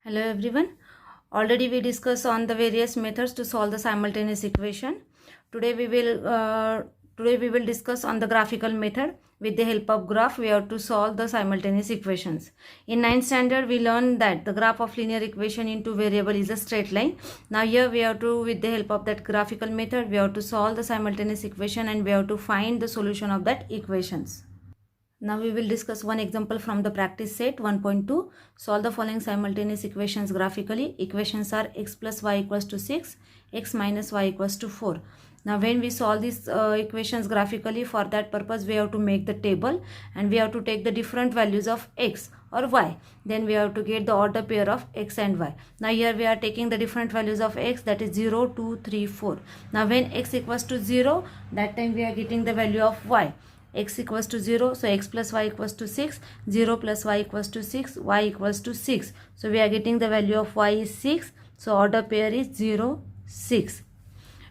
Hello everyone. Already we discussed on the various methods to solve the simultaneous equation. Today we will discuss on the graphical method. With the help of graph, we have to solve the simultaneous equations. In 9th standard, we learned that the graph of linear equation in two variable is a straight line. Now here we have to, with the help of that graphical method, we have to solve the simultaneous equation and we have to find the solution of that equations. Now we will discuss one example from the practice set 1.2. Solve the following simultaneous equations graphically. Equations are x plus y equals to 6, x minus y equals to 4. Now when we solve these equations graphically, for that purpose we have to make the table and we have to take the different values of x or y. Then we have to get the order pair of x and y. Now here we are taking the different values of x, that is 0, 2, 3, 4. Now when x equals to 0, that time we are getting the value of y. X equals to 0, so x plus y equals to 6, 0 plus y equals to 6, y equals to 6. So we are getting the value of y is 6, so order pair is 0, 6.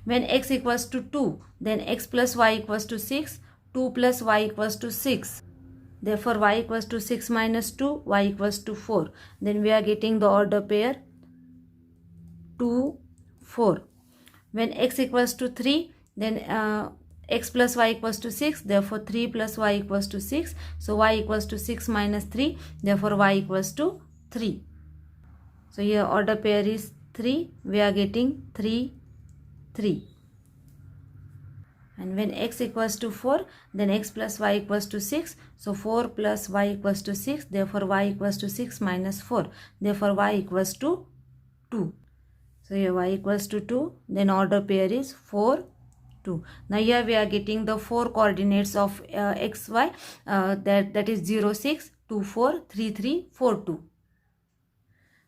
When x equals to 2, then x plus y equals to 6, 2 plus y equals to 6. Therefore y equals to 6 minus 2, y equals to 4. Then we are getting the order pair 2, 4. When x equals to 3, then x plus y equals to 6, therefore 3 plus y equals to 6. So y equals to 6 minus 3, therefore y equals to 3. So here order pair is 3, we are getting 3, 3. And when x equals to 4, then x plus y equals to 6. So 4 plus y equals to 6, therefore y equals to 6 minus 4. Therefore y equals to 2. So here y equals to 2, then order pair is 4, 2. Now here we are getting the 4 coordinates of x, y, that is 0, 6, 2, 4, 3, 3, 4, 2.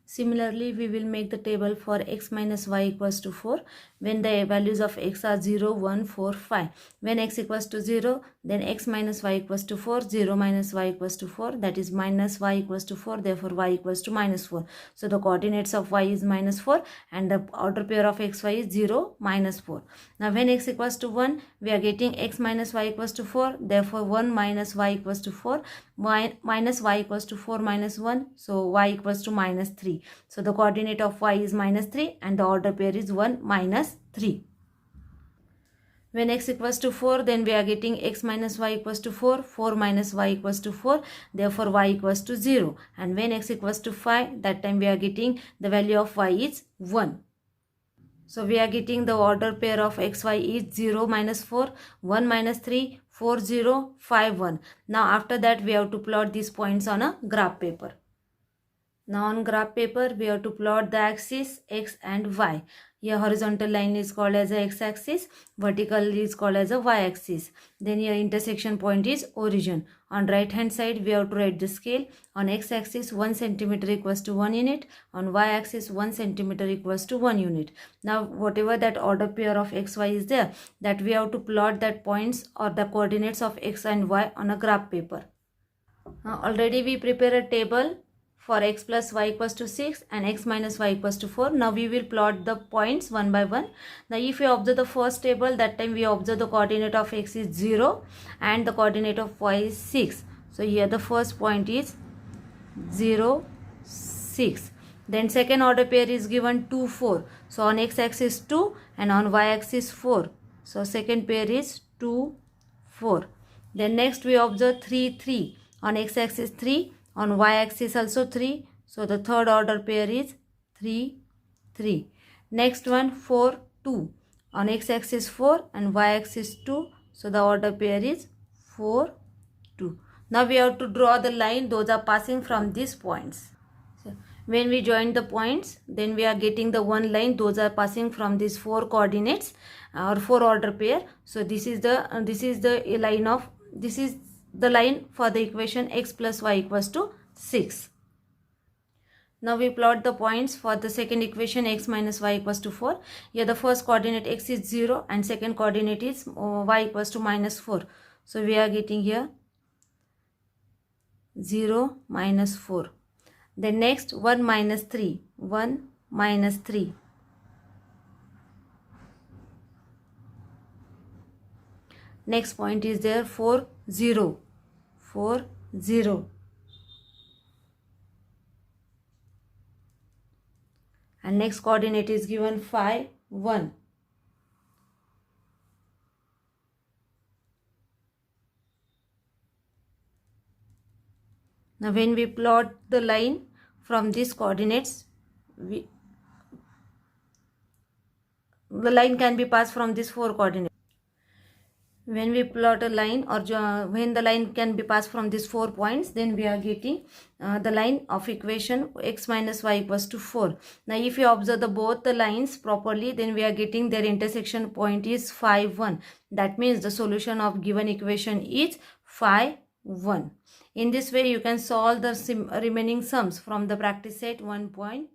Similarly, we will make the table for x minus y equals to 4 when the values of x are 0, 1, 4, 5. When x equals to 0, then x minus y equals to 4, 0 minus y equals to 4, that is minus y equals to 4, therefore y equals to minus 4. So the coordinates of y is minus 4 and the order pair of x, y is 0, minus 4. Now when x equals to 1, we are getting x minus y equals to 4, therefore 1 minus y equals to 4, minus y equals to 4 minus 1, so y equals to minus 3. So the coordinate of y is minus 3 and the order pair is 1 minus 3. When x equals to 4, then we are getting x minus y equals to 4, 4 minus y equals to 4, therefore y equals to 0. And when x equals to 5, that time we are getting the value of y is 1. So we are getting the order pair of xy is 0 minus 4, 1 minus 3, 4, 0, 5, 1. Now after that we have to plot these points on a graph paper. Now on graph paper we have to plot the axis x and y. Here horizontal line is called as a x-axis, vertical is called as a y-axis. Then here intersection point is origin. On right hand side we have to write the scale. On x-axis 1 centimeter equals to 1 unit. On y-axis 1 centimeter equals to 1 unit. Now whatever that order pair of x, y is there, that we have to plot that points or the coordinates of x and y on a graph paper. Already we prepare a table for x plus y equals to 6 and x minus y equals to 4. Now we will plot the points one by one. Now if you observe the first table, that time we observe the coordinate of x is 0 and the coordinate of y is 6. So here the first point is 0, 6. Then second order pair is given 2, 4. So on x axis 2 and on y axis 4. So second pair is 2, 4. Then next we observe 3, 3. On x axis 3. On y-axis also 3. So the third order pair is 3, 3. Next one 4, 2. On x-axis 4 and y-axis 2. So the order pair is 4, 2. Now we have to draw the line. Those are passing from these points. So when we join the points, then we are getting the one line. Those are passing from these 4 coordinates or 4 order pair. So this is the line of the line for the equation x plus y equals to 6. Now we plot the points for the second equation x minus y equals to 4. Here the first coordinate x is 0 and second coordinate is y equals to minus 4. So we are getting here 0 minus 4. Then next 1 minus 3. 1 minus 3. Next point is there 4, 0. 4, 0. and next coordinate is given phi 1. Now when we plot the line from these coordinates, the line can be passed from these 4 coordinates. When we plot a line, or when the line can be passed from these 4 points, then we are getting the line of equation x minus y equals to 4. Now if you observe both the lines properly, then we are getting their intersection point is phi 1. That means the solution of given equation is phi 1. In this way, you can solve the remaining sums from the practice set 1.2.